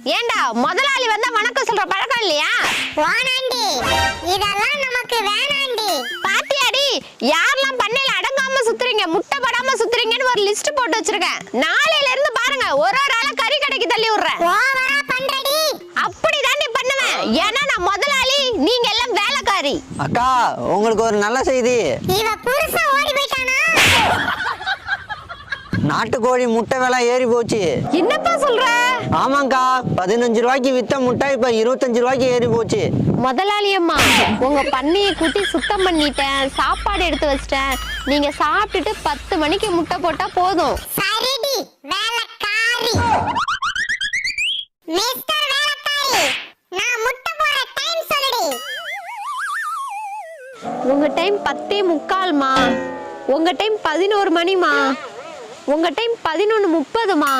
ஏண்டா முதலாளி வந்தா வணக்கம் சொல்ற பழக்கம் இல்லையா? வானாண்டி, இதெல்லாம் நமக்கு வேணாண்டி. பாத்தியாடி யாரெல்லாம் பண்ணையில அடங்காம சுத்துறீங்க, முட்டை படாம சுத்துறீங்கன்னு ஒரு லிஸ்ட் போட்டு வச்சிருக்கேன். நாளையில இருந்து பாருங்க ஒரு ஒரு ஆளா கறி கடைக்கு தள்ளி விடுறேன். ஓவரா பண்றடி. அப்படிதான் நீ பண்ணுவேன். ஏன்னா நான் முதலாளி, நீங்க எல்லாம் வேலைக்காரி. அக்கா, உங்களுக்கு ஒரு நல்ல செய்தி. இவ புருஷன் ஓடி போயிட்டானா? நாட்டுக்கோழி முட்டை விலை ஏறி போச்சு. என்னப்பா சொல்ற? ஆமாங்கா, 15 ரூபாய்க்கு வித்த முட்டை இப்ப 25 ரூபாய்க்கு ஏறி போச்சு. முதலாளி அம்மா, உங்க பண்ணையை கூட்டி சுத்தம் பண்ணிட்டேன், சாப்பாடு எடுத்து வச்சிட்டேன். நீங்க சாப்பிட்டுட்டு 10 மணிக்கு முட்டை போட்டா போதும். சரிடி வேலைக்காரி. மிஸ்டர் வேலைக்காரி, நான் முட்டை போட டைம் சொல்லுடி. உங்க டைம் 10:45மா, உங்க டைம் 11 மணிமா, உங்க டைம் 11:30மா.